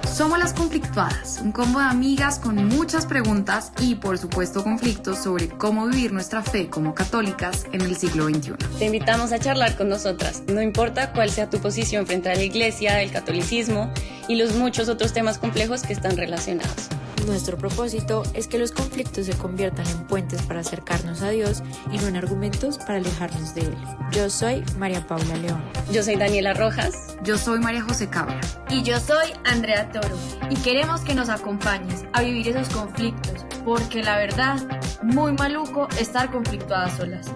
Somos las conflictuadas, un combo de amigas con muchas preguntas y por supuesto conflictos sobre cómo vivir nuestra fe como católicas en el siglo XXI. Te invitamos a charlar con nosotras, no importa cuál sea tu posición frente a la iglesia, el catolicismo y los muchos otros temas complejos que están relacionados. Nuestro propósito es que los conflictos se conviertan en puentes para acercarnos a Dios y no en argumentos para alejarnos de Él. Yo soy María Paula León. Yo soy Daniela Rojas. Yo soy María José Cabra. Y yo soy Andrea Toro. Y queremos que nos acompañes a vivir esos conflictos, porque la verdad, muy maluco estar conflictuadas solas.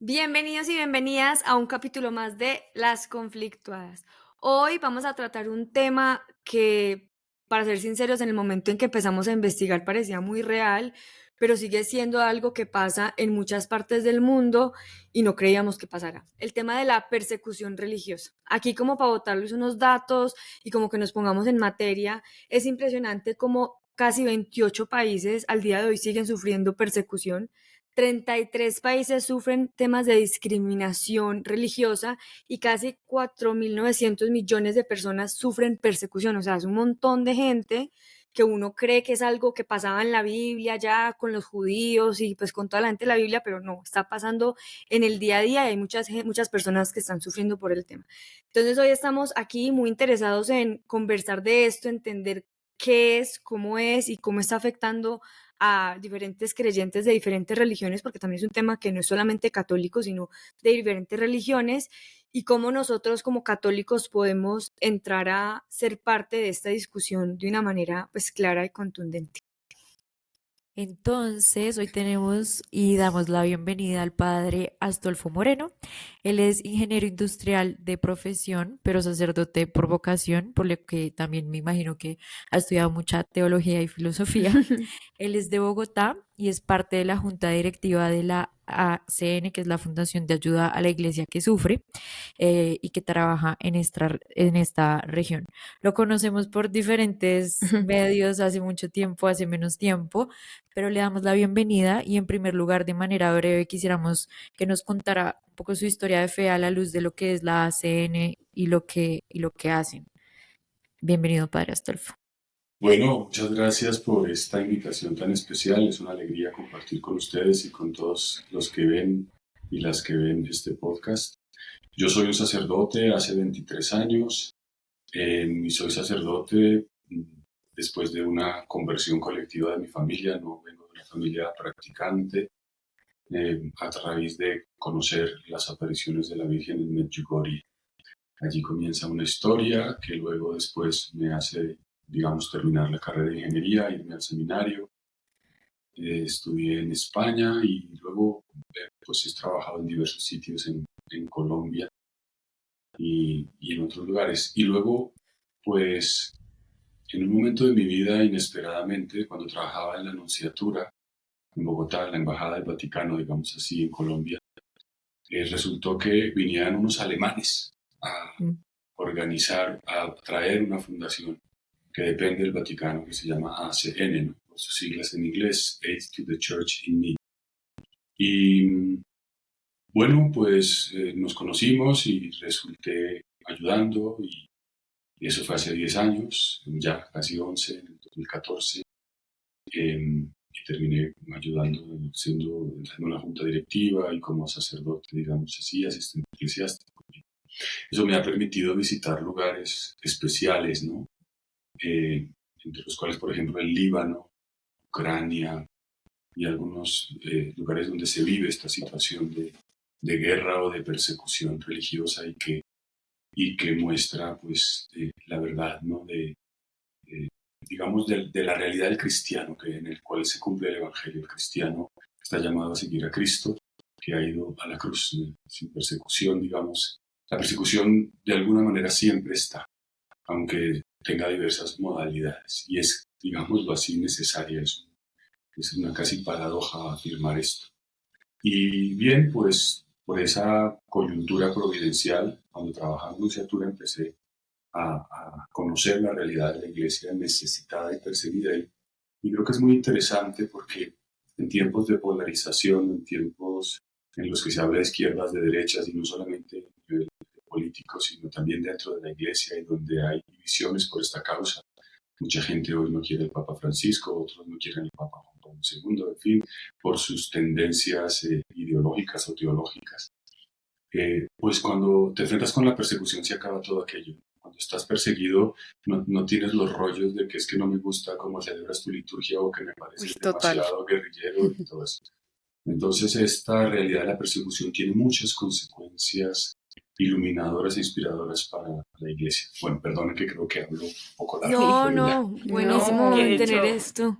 Bienvenidos y bienvenidas a un capítulo más de Las Conflictuadas. Hoy vamos a tratar un tema que, para ser sinceros, en el momento en que empezamos a investigar parecía muy real, pero sigue siendo algo que pasa en muchas partes del mundo y no creíamos que pasara. El tema de la persecución religiosa. Aquí, como para botarles unos datos y como que nos pongamos en materia, es impresionante como casi 28 países al día de hoy siguen sufriendo persecución. 33 países sufren temas de discriminación religiosa y casi 4.900 millones de personas sufren persecución. O sea, es un montón de gente que uno cree que es algo que pasaba en la Biblia ya con los judíos y pues con toda la gente de la Biblia, pero no, está pasando en el día a día y hay muchas personas que están sufriendo por el tema. Entonces hoy estamos aquí muy interesados en conversar de esto, entender qué es, cómo es y cómo está afectando a diferentes creyentes de diferentes religiones, porque también es un tema que no es solamente católico, sino de diferentes religiones, y cómo nosotros como católicos podemos entrar a ser parte de esta discusión de una manera pues clara y contundente. Entonces, hoy tenemos y damos la bienvenida al padre Astolfo Moreno. Él es ingeniero industrial de profesión, pero sacerdote por vocación, por lo que también me imagino que ha estudiado mucha teología y filosofía. Él es de Bogotá y es parte de la junta directiva de la ACN, que es la Fundación de Ayuda a la Iglesia que Sufre, y que trabaja en esta región. Lo conocemos por diferentes medios hace mucho tiempo, hace menos tiempo, pero le damos la bienvenida y en primer lugar, de manera breve, quisiéramos que nos contara un poco su historia de fe a la luz de lo que es la ACN y lo que hacen. Bienvenido, padre Astolfo. Bueno, muchas gracias por esta invitación tan especial. Es una alegría compartir con ustedes y con todos los que ven y las que ven este podcast. Yo soy un sacerdote hace 23 años y soy sacerdote después de una conversión colectiva de mi familia. No vengo de una familia practicante. A través de conocer las apariciones de la Virgen en Medjugorje. Allí comienza una historia que luego después me hace, digamos, terminar la carrera de ingeniería, irme al seminario. Estudié en España y luego pues he trabajado en diversos sitios en Colombia y en otros lugares. Y luego, pues, en un momento de mi vida, inesperadamente, cuando trabajaba en la nunciatura en Bogotá, en la Embajada del Vaticano, digamos así, en Colombia, resultó que vinieran unos alemanes a organizar, a traer una fundación que depende del Vaticano, que se llama ACN, ¿no? Por sus siglas en inglés, Aid to the Church in Need. Y bueno, pues nos conocimos y resulté ayudando, y eso fue hace 10 años, ya casi 11, en el 2014. Y terminé ayudando, entrando en una junta directiva y como sacerdote, digamos así, asistente eclesiástico. Eso me ha permitido visitar lugares especiales, ¿no? Entre los cuales, por ejemplo, el Líbano, Ucrania y algunos lugares donde se vive esta situación de guerra o de persecución religiosa y que muestra, pues, la verdad, ¿no? Digamos, de la realidad del cristiano, que en el cual se cumple el evangelio. El cristiano está llamado a seguir a Cristo, que ha ido a la cruz sin persecución, digamos. La persecución de alguna manera siempre está, aunque tenga diversas modalidades, y es, digámoslo así, necesaria. Es una casi paradoja afirmar esto. Y bien, pues por esa coyuntura providencial, cuando trabajaba en nunciatura, empecé a conocer la realidad de la iglesia necesitada y perseguida. Y creo que es muy interesante porque en tiempos de polarización, en tiempos en los que se habla de izquierdas, de derechas, y no solamente a nivel político, sino también dentro de la Iglesia y donde hay divisiones por esta causa. Mucha gente hoy no quiere el Papa Francisco, otros no quieren el Papa Juan Pablo II, en fin, por sus tendencias ideológicas o teológicas. Pues cuando te enfrentas con la persecución se acaba todo aquello. Cuando estás perseguido no tienes los rollos de que es que no me gusta cómo celebras tu liturgia o que me parece Total. demasiado guerrillero y todo eso. Entonces esta realidad de la persecución tiene muchas consecuencias iluminadoras e inspiradoras para la Iglesia. Bueno, perdón que creo que hablo un poco largo. No, pero ya. no, buenísimo No, que de tener hecho, esto.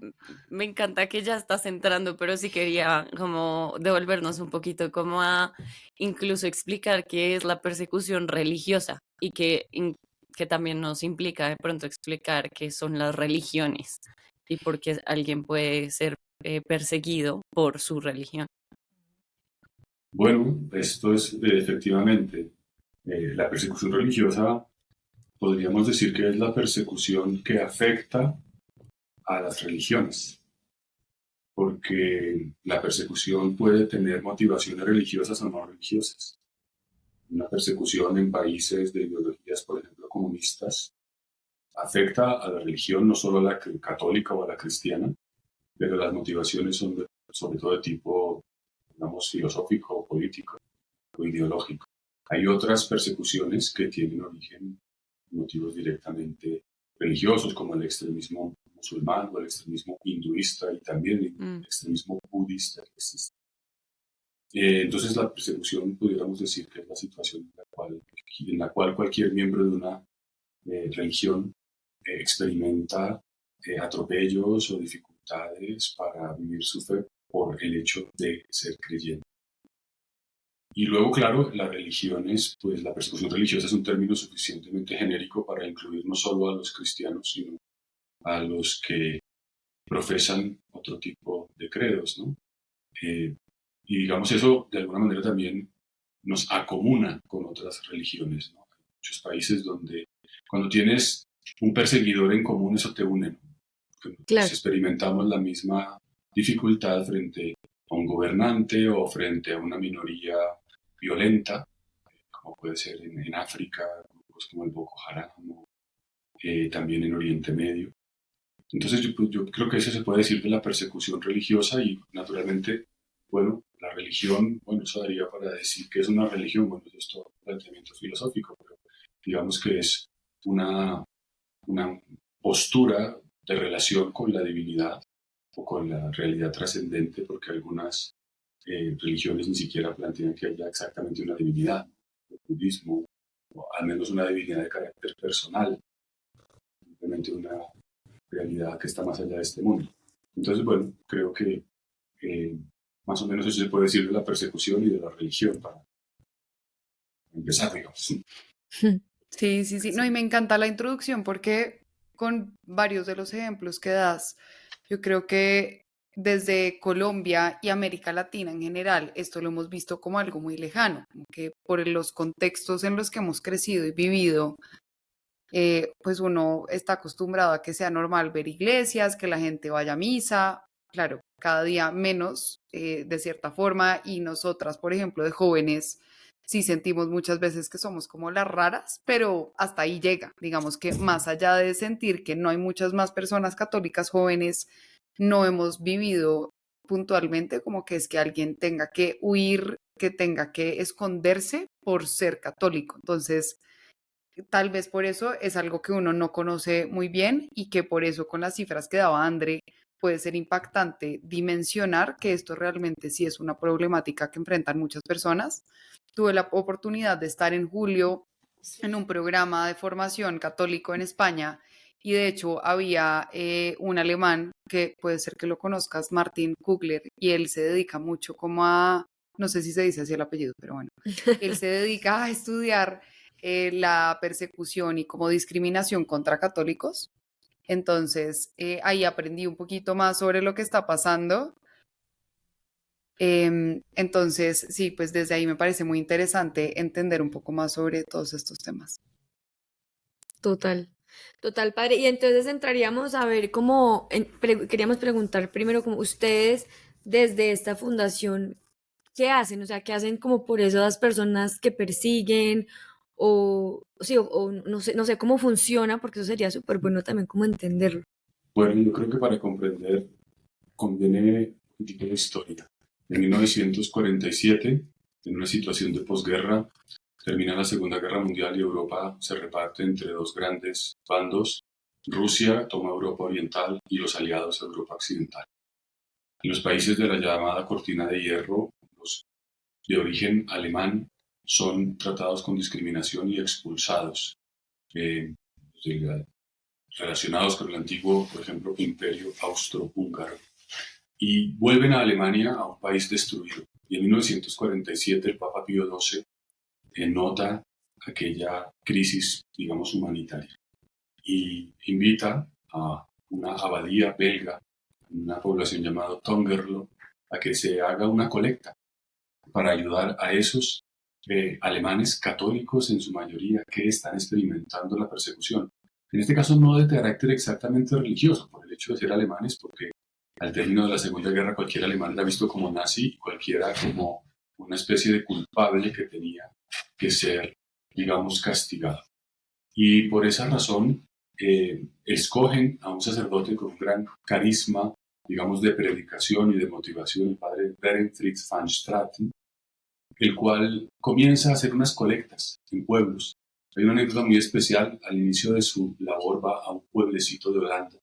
me encanta que ya estás entrando, pero sí quería como devolvernos un poquito, como a incluso explicar qué es la persecución religiosa y que también nos implica de pronto explicar qué son las religiones y por qué alguien puede ser perseguido por su religión. Bueno, esto es efectivamente la persecución religiosa. Podríamos decir que es la persecución que afecta a las religiones, porque la persecución puede tener motivaciones religiosas o no religiosas. Una persecución en países de ideologías, por ejemplo, comunistas, afecta a la religión, no solo a la católica o a la cristiana, pero las motivaciones son sobre todo de tipo, digamos, filosófico, o político o ideológico. Hay otras persecuciones que tienen origen, motivos directamente religiosos, como el extremismo musulmán o el extremismo hinduista y también el extremismo budista que existe. Entonces la persecución pudiéramos decir que es la situación en la cual cualquier miembro de una religión experimenta atropellos o dificultades para vivir su fe por el hecho de ser creyente. Y luego, claro, las religiones, pues la persecución religiosa es un término suficientemente genérico para incluir no solo a los cristianos, sino a los que profesan otro tipo de credos, ¿no? Y digamos eso de alguna manera también nos acomuna con otras religiones, ¿no? Hay muchos países donde cuando tienes un perseguidor en común eso te une, ¿no? Claro. Experimentamos la misma dificultad frente a un gobernante o frente a una minoría violenta, como puede ser en África, grupos como el Boko Haram, o, también en Oriente Medio. Entonces yo creo que eso se puede decir de la persecución religiosa y naturalmente, bueno, la religión, bueno, eso daría para decir que es una religión, bueno, eso es todo un planteamiento filosófico, pero digamos que es una postura de relación con la divinidad o con la realidad trascendente, porque algunas religiones ni siquiera plantean que haya exactamente una divinidad. El budismo, o al menos una divinidad de carácter personal, simplemente una realidad que está más allá de este mundo. Entonces, bueno, creo que más o menos eso se puede decir de la persecución y de la religión para empezar, digamos. Sí. No, y me encanta la introducción porque con varios de los ejemplos que das, yo creo que desde Colombia y América Latina en general, esto lo hemos visto como algo muy lejano, como que por los contextos en los que hemos crecido y vivido, pues uno está acostumbrado a que sea normal ver iglesias, que la gente vaya a misa, claro, cada día menos, de cierta forma, y nosotras, por ejemplo, de jóvenes, sí sentimos muchas veces que somos como las raras, pero hasta ahí llega. Digamos que más allá de sentir que no hay muchas más personas católicas jóvenes, no hemos vivido puntualmente como que es que alguien tenga que huir, que tenga que esconderse por ser católico. Entonces, tal vez por eso es algo que uno no conoce muy bien y que por eso con las cifras que daba André puede ser impactante dimensionar que esto realmente sí es una problemática que enfrentan muchas personas. Tuve la oportunidad de estar en julio en un programa de formación católico en España y de hecho había un alemán que puede ser que lo conozcas, Martin Kugler, y él se dedica mucho como a, no sé si se dice así el apellido, pero bueno, él se dedica a estudiar la persecución y como discriminación contra católicos. Entonces, ahí aprendí un poquito más sobre lo que está pasando. Entonces, sí, pues desde ahí me parece muy interesante entender un poco más sobre todos estos temas. Total, padre. Y entonces entraríamos a ver cómo, queríamos preguntar primero como ustedes desde esta fundación, ¿qué hacen? O sea, ¿qué hacen como por esas personas que persiguen sí, o no sé cómo funciona, porque eso sería súper bueno también como entenderlo. Bueno, yo creo que para comprender conviene un poquito de historia. En 1947, en una situación de posguerra, termina la Segunda Guerra Mundial y Europa se reparte entre dos grandes bandos. Rusia toma Europa Oriental y los aliados a Europa Occidental. En los países de la llamada Cortina de Hierro, los de origen alemán son tratados con discriminación y expulsados, eh, relacionados con el antiguo, por ejemplo, imperio austrohúngaro. Y vuelven a Alemania, a un país destruido. Y en 1947 el Papa Pío XII nota aquella crisis, digamos, humanitaria y invita a una abadía belga, una población llamada Tongerlo, a que se haga una colecta para ayudar a esos alemanes católicos en su mayoría que están experimentando la persecución. En este caso no de carácter exactamente religioso, por el hecho de ser alemanes, porque al término de la Segunda Guerra cualquier alemán era visto como nazi y cualquiera como una especie de culpable que tenía que ser, digamos, castigado. Y por esa razón escogen a un sacerdote con un gran carisma, digamos, de predicación y de motivación, el padre Berenfried van Straten, el cual comienza a hacer unas colectas en pueblos. Hay una anécdota muy especial. Al inicio de su labor va a un pueblecito de Holanda,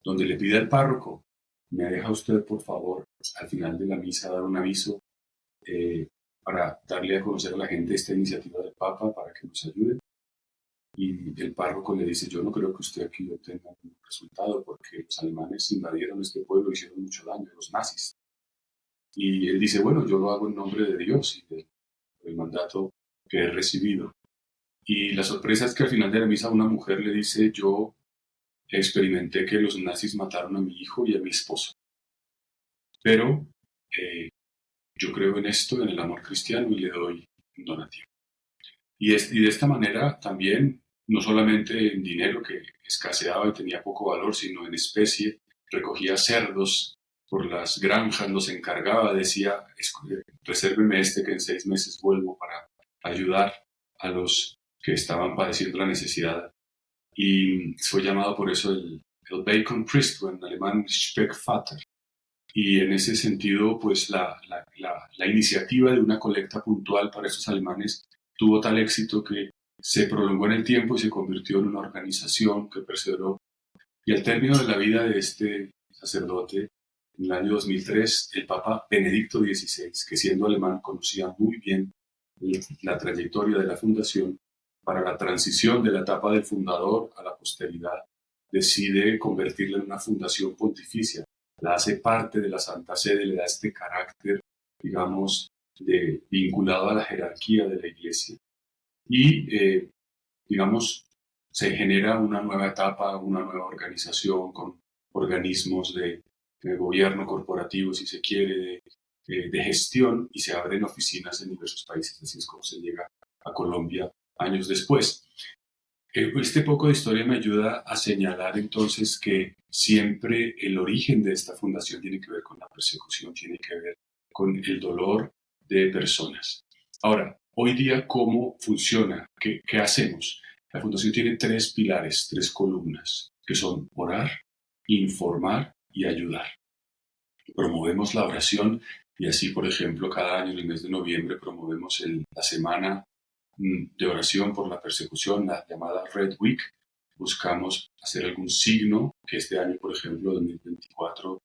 donde le pide al párroco: me deja usted, por favor, al final de la misa dar un aviso para darle a conocer a la gente esta iniciativa del Papa para que nos ayude. Y el párroco le dice: yo no creo que usted aquí obtenga ningún resultado porque los alemanes invadieron este pueblo y hicieron mucho daño, los nazis. Y él dice: bueno, yo lo hago en nombre de Dios y del mandato que he recibido. Y la sorpresa es que al final de la misa una mujer le dice: yo experimenté que los nazis mataron a mi hijo y a mi esposo, pero yo creo en esto, en el amor cristiano, y le doy un donativo. Y de esta manera también, no solamente en dinero que escaseaba y tenía poco valor, sino en especie, recogía cerdos por las granjas, los encargaba, decía: resérveme este que en 6 meses vuelvo para ayudar a los que estaban padeciendo la necesidad. Y fue llamado por eso el Bacon Priest, o en alemán Speckvater. Y en ese sentido, pues la iniciativa de una colecta puntual para esos alemanes tuvo tal éxito que se prolongó en el tiempo y se convirtió en una organización que perseveró. Y al término de la vida de este sacerdote, en el año 2003, el Papa Benedicto XVI, que siendo alemán conocía muy bien la trayectoria de la fundación, para la transición de la etapa del fundador a la posteridad, decide convertirla en una fundación pontificia. La hace parte de la Santa Sede, le da este carácter, digamos, vinculado a la jerarquía de la Iglesia. Y, digamos, se genera una nueva etapa, una nueva organización con organismos de gobierno corporativo, si se quiere, de gestión, y se abren oficinas en diversos países. Así es como se llega a Colombia años después. Este poco de historia me ayuda a señalar entonces que siempre el origen de esta fundación tiene que ver con la persecución, tiene que ver con el dolor de personas. Ahora, hoy día, ¿cómo funciona? ¿Qué hacemos? La fundación tiene 3 pilares, 3 columnas, que son orar, informar y ayudar. Promovemos la oración y así, por ejemplo, cada año en el mes de noviembre promovemos la semana de oración por la persecución, la llamada Red Week. Buscamos hacer algún signo, que este año, por ejemplo, 2024,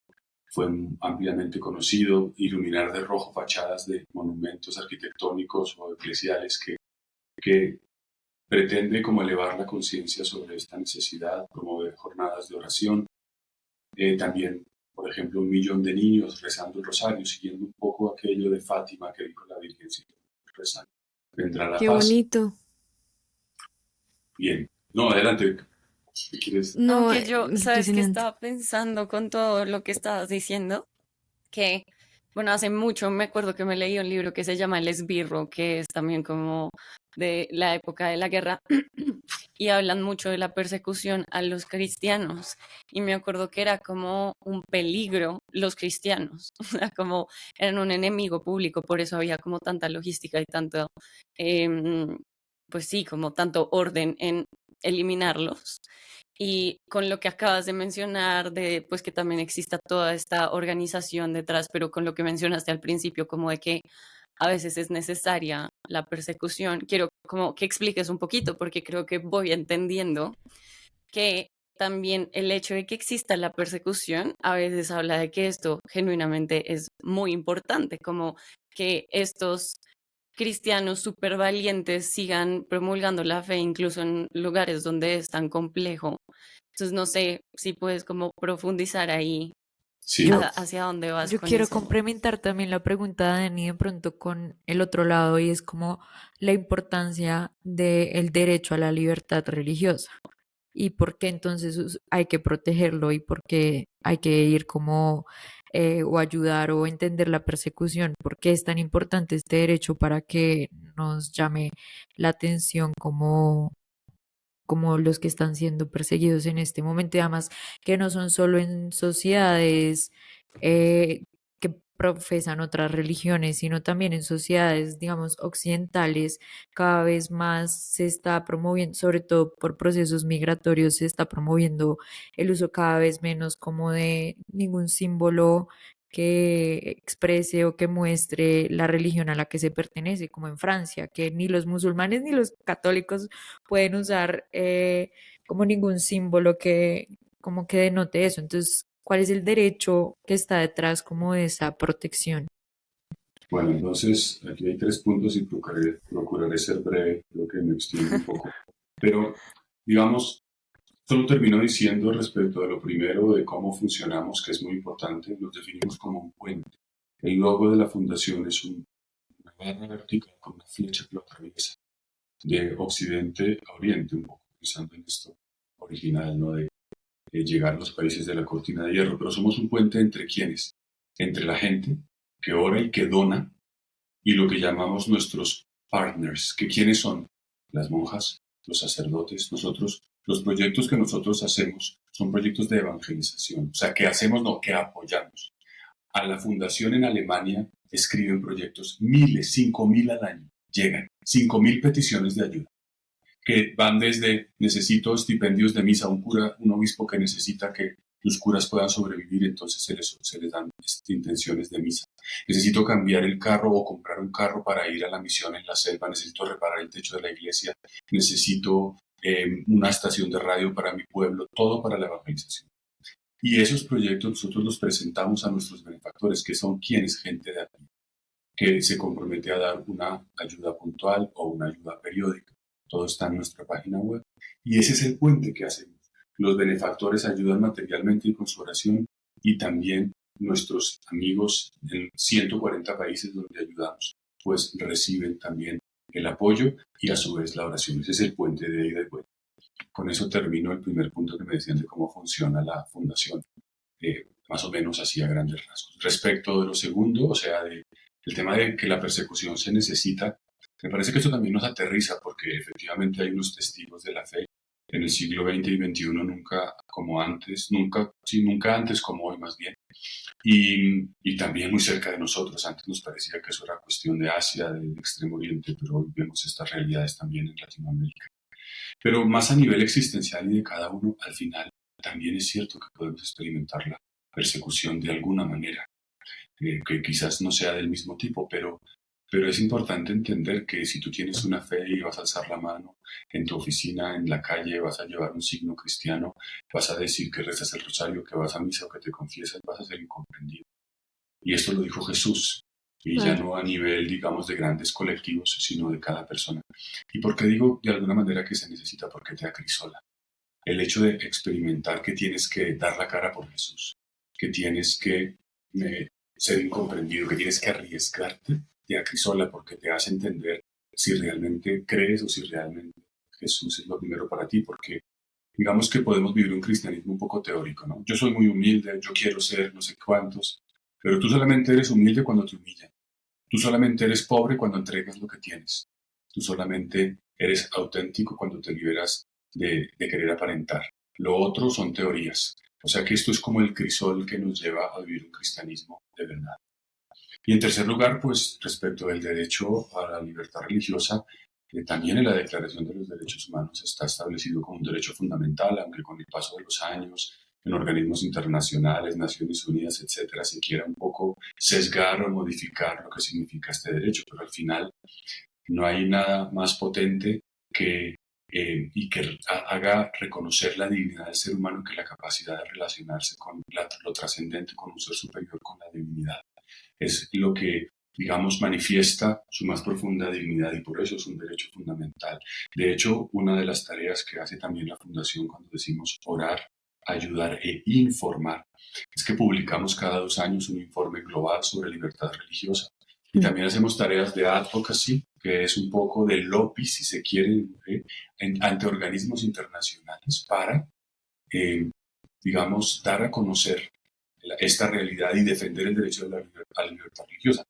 fue ampliamente conocido: iluminar de rojo fachadas de monumentos arquitectónicos o eclesiales, que pretende como elevar la conciencia sobre esta necesidad, promover jornadas de oración. También, por ejemplo, 1 millón de niños rezando el rosario, siguiendo un poco aquello de Fátima que dijo la Virgen: si rezan, vendrá la Qué paz. bonito. Bien. No, adelante. ¿Qué quieres? No, Aunque yo, ¿sabes qué impresionante. estaba pensando con todo lo que estabas diciendo? Que, bueno, hace mucho me acuerdo que me leí un libro que se llama El Esbirro, que es también como de la época de la guerra, y hablan mucho de la persecución a los cristianos. Y me acuerdo que era como un peligro los cristianos, o sea, como eran un enemigo público, por eso había como tanta logística y tanto pues sí, como tanto orden en eliminarlos. Y con lo que acabas de mencionar, de pues que también exista toda esta organización detrás, pero con lo que mencionaste al principio, como de que a veces es necesaria la persecución, quiero como que expliques un poquito, porque creo que voy entendiendo que también el hecho de que exista la persecución a veces habla de que esto genuinamente es muy importante, como que estos cristianos súper valientes sigan promulgando la fe incluso en lugares donde es tan complejo. Entonces no sé si puedes como profundizar ahí Yo, Sí, hacia dónde vas yo con quiero eso. complementar también la pregunta de Dani de pronto con el otro lado y es como la importancia del derecho a la libertad religiosa y por qué entonces hay que protegerlo y por qué hay que ir como o ayudar o entender la persecución, por qué es tan importante este derecho para que nos llame la atención como los que están siendo perseguidos en este momento y además que no son solo en sociedades que profesan otras religiones, sino también en sociedades, digamos, occidentales, cada vez más se está promoviendo, sobre todo por procesos migratorios, se está promoviendo el uso cada vez menos como de ningún símbolo que exprese o que muestre la religión a la que se pertenece, como en Francia, que ni los musulmanes ni los católicos pueden usar como ningún símbolo que como que denote eso. Entonces, ¿cuál es el derecho que está detrás como de esa protección? bueno, entonces aquí hay 3 puntos y procuraré ser breve, creo que me extiendo un poco. Pero, digamos, solo termino diciendo respecto de lo primero, de cómo funcionamos, que es muy importante, nos definimos como un puente. El logo de la fundación es una barra vertical con una flecha que lo atraviesa, de occidente a oriente, un poco pensando en esto original, ¿no? De llegar a los países de la cortina de hierro, pero somos un puente entre quienes, entre la gente que ora y que dona, y lo que llamamos nuestros partners, que quiénes son las monjas, los sacerdotes, nosotros, los proyectos que nosotros hacemos son proyectos de evangelización, o sea, que hacemos, no, que apoyamos. A la fundación en Alemania escriben proyectos, miles, 5.000 al año, llegan, 5.000 peticiones de ayuda, que van desde necesito estipendios de misa, un cura, un obispo que necesita que los curas puedan sobrevivir, entonces se les dan intenciones de misa. Necesito cambiar el carro o comprar un carro para ir a la misión en la selva, necesito reparar el techo de la iglesia, necesito una estación de radio para mi pueblo, todo para la evangelización. Y esos proyectos nosotros los presentamos a nuestros benefactores, que son quienes, gente de aquí, que se compromete a dar una ayuda puntual o una ayuda periódica. Todo está en nuestra página web. Y ese es el puente que hacemos. Los benefactores ayudan materialmente y con su oración, y también nuestros amigos en 140 países donde ayudamos, pues reciben también el apoyo y a su vez la oración. Ese es el puente de ida y vuelta. Con eso termino el primer punto que me decían de cómo funciona la fundación, más o menos así a grandes rasgos. Respecto de lo segundo, o sea, el tema de que la persecución se necesita, me parece que eso también nos aterriza porque efectivamente hay unos testigos de la fe en el siglo XX y XXI nunca como antes, nunca, sí, nunca antes como hoy más bien, y también muy cerca de nosotros. Antes nos parecía que eso era cuestión de Asia, del Extremo Oriente, pero hoy vemos estas realidades también en Latinoamérica. Pero más a nivel existencial y de cada uno, al final también es cierto que podemos experimentar la persecución de alguna manera, que quizás no sea del mismo tipo, pero es importante entender que si tú tienes una fe y vas a alzar la mano en tu oficina, en la calle, vas a llevar un signo cristiano, vas a decir que rezas el rosario, que vas a misa o que te confiesas, vas a ser incomprendido. Y esto lo dijo Jesús, y ya Claro. no a nivel, digamos, de grandes colectivos, sino de cada persona. ¿Y por qué digo de alguna manera que se necesita? Porque te acrisola. El hecho de experimentar que tienes que dar la cara por Jesús, que tienes que ser incomprendido, que tienes que arriesgarte, te acrisola porque te hace entender si realmente crees o si realmente Jesús es lo primero para ti, porque digamos que podemos vivir un cristianismo un poco teórico, ¿no? Yo soy muy humilde, yo quiero ser no sé cuántos, pero tú solamente eres humilde cuando te humillan. Tú solamente eres pobre cuando entregas lo que tienes. Tú solamente eres auténtico cuando te liberas de querer aparentar. Lo otro son teorías. O sea que esto es como el crisol que nos lleva a vivir un cristianismo de verdad. Y en tercer lugar, pues respecto del derecho a la libertad religiosa, También en la Declaración de los Derechos Humanos está establecido como un derecho fundamental, aunque con el paso de los años en organismos internacionales, Naciones Unidas, etcétera, se quiera un poco sesgar o modificar lo que significa este derecho, pero al final no hay nada más potente que y que haga reconocer la dignidad del ser humano que la capacidad de relacionarse con lo trascendente, con un ser superior, con la divinidad. Es lo que, digamos, manifiesta su más profunda dignidad y por eso es un derecho fundamental. De hecho, una de las tareas que hace también la Fundación cuando decimos orar, ayudar e informar es que publicamos cada 2 años un informe global sobre libertad religiosa. Y también hacemos tareas de advocacy, que es un poco de lobby, si se quiere, ante organismos internacionales para, digamos, dar a conocer esta realidad y defender el derecho a la libertad religiosa.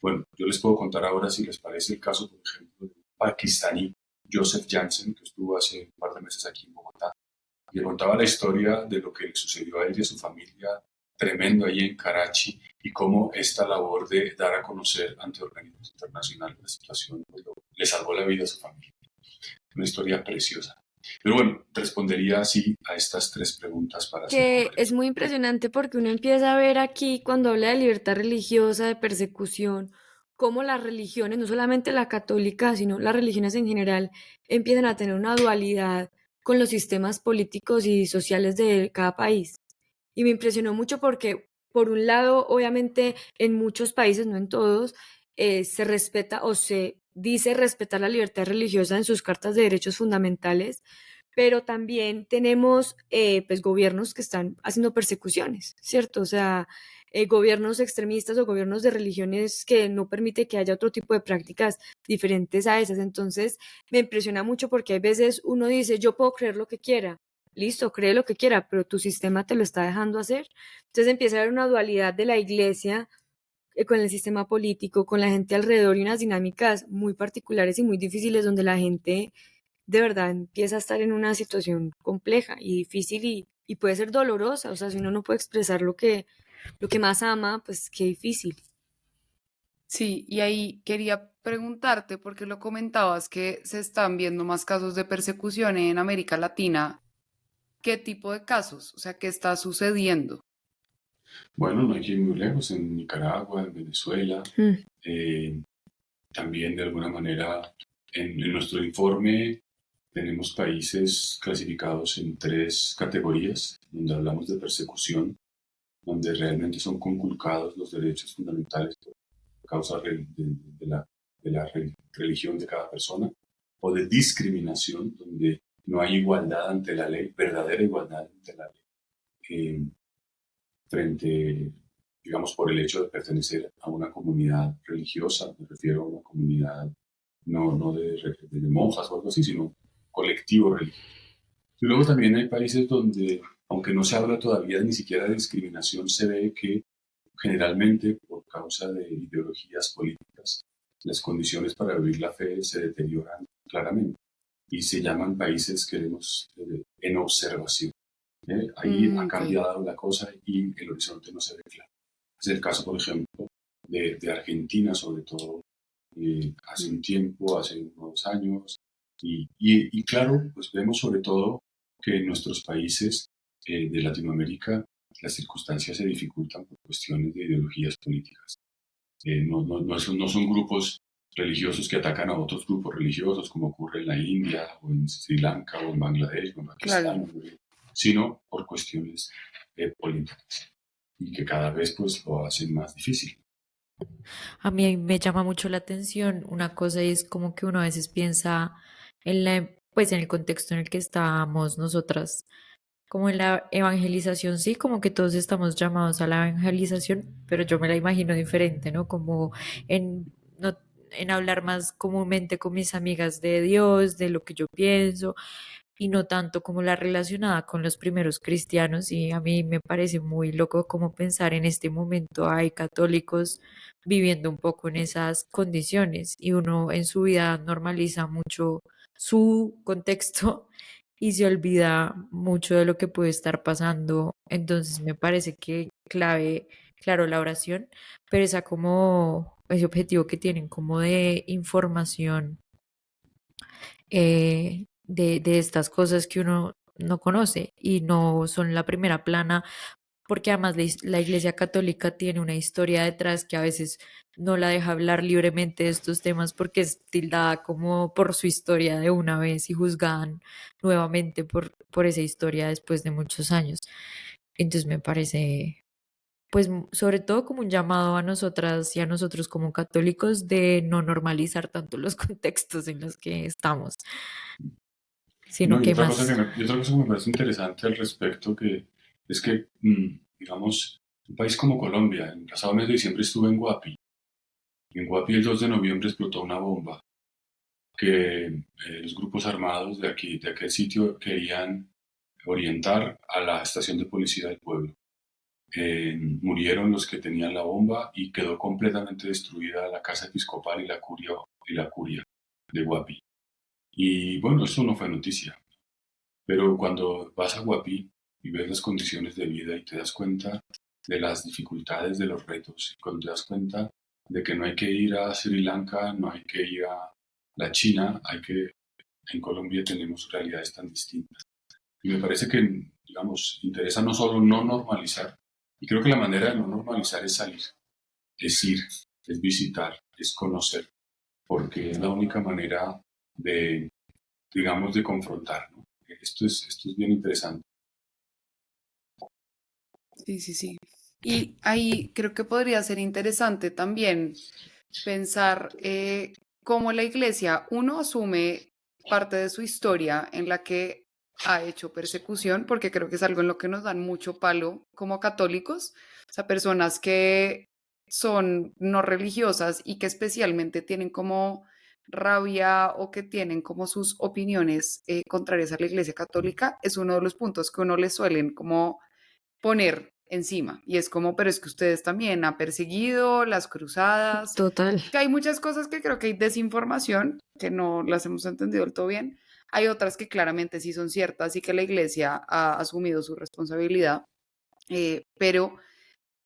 Bueno, yo les puedo contar ahora, si les parece, el caso, por ejemplo, del pakistaní Joseph Jansen, que estuvo hace un par de meses aquí en Bogotá. Le contaba la historia de lo que le sucedió a él y a su familia tremendo ahí en Karachi y cómo esta labor de dar a conocer ante organismos internacionales la situación pues, le salvó la vida a su familia. Una historia preciosa. Pero bueno, respondería así a estas 3 preguntas para ser Que concreto. es muy impresionante porque uno empieza a ver aquí cuando habla de libertad religiosa, de persecución, cómo las religiones, no solamente la católica, sino las religiones en general, empiezan a tener una dualidad con los sistemas políticos y sociales de cada país. Y me impresionó mucho porque, por un lado, obviamente en muchos países, no en todos, se respeta o se dice respetar la libertad religiosa en sus cartas de derechos fundamentales, pero también tenemos pues gobiernos que están haciendo persecuciones, ¿cierto? O sea, gobiernos extremistas o gobiernos de religiones que no permite que haya otro tipo de prácticas diferentes a esas. Entonces, me impresiona mucho porque hay veces uno dice, yo puedo creer lo que quiera, listo, cree lo que quiera, pero tu sistema te lo está dejando hacer. Entonces empieza a haber una dualidad de la iglesia con el sistema político, con la gente alrededor y unas dinámicas muy particulares y muy difíciles donde la gente de verdad empieza a estar en una situación compleja y difícil y puede ser dolorosa. O sea, si uno no puede expresar lo que más ama, pues qué difícil. Sí, y ahí quería preguntarte, porque lo comentabas que se están viendo más casos de persecución en América Latina. ¿Qué tipo de casos? O sea, ¿qué está sucediendo? Bueno, no hay que ir muy lejos, en Nicaragua, en Venezuela, Mm. también de alguna manera en nuestro informe tenemos países clasificados en 3 categorías, donde hablamos de persecución, donde realmente son conculcados los derechos fundamentales por causa de la religión de cada persona, o de discriminación, donde no hay igualdad ante la ley, verdadera igualdad ante la ley, frente, digamos, por el hecho de pertenecer a una comunidad religiosa, me refiero a una comunidad no de monjas o algo así, sino colectivo religioso. Y luego también hay países donde, aunque no se habla todavía ni siquiera de discriminación, se ve que generalmente por causa de ideologías políticas, las condiciones para vivir la fe se deterioran claramente y se llaman países, queremos, en observación. Ahí ha Ok, cambiado la cosa y el horizonte no se ve claro. Es el caso, por ejemplo, de Argentina, sobre todo hace un tiempo, hace unos años. Y claro, pues vemos sobre todo que en nuestros países de Latinoamérica las circunstancias se dificultan por cuestiones de ideologías políticas. No son grupos religiosos que atacan a otros grupos religiosos, como ocurre en la India, o en Sri Lanka, o en Bangladesh, o en claro. Pakistán, sino por cuestiones políticas, y que cada vez pues lo hacen más difícil. A mí me llama mucho la atención una cosa y es como que uno a veces piensa en pues en el contexto en el que estamos nosotras, como en la evangelización, sí, como que todos estamos llamados a la evangelización, pero yo me la imagino diferente, ¿no? Como en, no, en hablar más comúnmente con mis amigas de Dios, de lo que yo pienso, y no tanto como la relacionada con los primeros cristianos. Y a mí me parece muy loco como pensar en este momento hay católicos viviendo un poco en esas condiciones y uno en su vida normaliza mucho su contexto y se olvida mucho de lo que puede estar pasando. Entonces me parece que clave, claro, la oración, pero esa como ese objetivo que tienen como de información de estas cosas que uno no conoce y no son la primera plana, porque además la Iglesia Católica tiene una historia detrás que a veces no la deja hablar libremente de estos temas porque es tildada como por su historia de una vez y juzgaban nuevamente por esa historia después de muchos años. Entonces me parece, pues sobre todo como un llamado a nosotras y a nosotros como católicos de no normalizar tanto los contextos en los que estamos, sino No, que más. y otra cosa que me parece interesante al respecto que es que, digamos, un país como Colombia, el pasado mes de diciembre estuve en Guapi. En Guapi el 2 de noviembre explotó una bomba que los grupos armados de aquí, de aquel sitio, querían orientar a la estación de policía del pueblo. Murieron los que tenían la bomba y quedó completamente destruida la casa episcopal y la curia de Guapi. Y bueno, eso no fue noticia, pero cuando vas a Guapi y ves las condiciones de vida y te das cuenta de las dificultades, de los retos, y cuando te das cuenta de que no hay que ir a Sri Lanka, no hay que ir a la China, en Colombia tenemos realidades tan distintas. Y me parece que, digamos, interesa no solo no normalizar, y creo que la manera de no normalizar es salir, es ir, es visitar, es conocer, porque es la única manera de, digamos, de confrontar, ¿no? Esto es bien interesante. Sí, sí, sí. Y ahí creo que podría ser interesante también pensar cómo la iglesia, uno, asume parte de su historia en la que ha hecho persecución, porque creo que es algo en lo que nos dan mucho palo como católicos, o sea, personas que son no religiosas y que especialmente tienen como rabia o que tienen como sus opiniones contrarias a la iglesia católica, es uno de los puntos que uno le suelen como poner encima. Y es como, pero es que ustedes también han perseguido las cruzadas, Total. que hay muchas cosas que creo que hay desinformación, que no las hemos entendido del todo bien. Hay otras que claramente sí son ciertas y que la iglesia ha asumido su responsabilidad, pero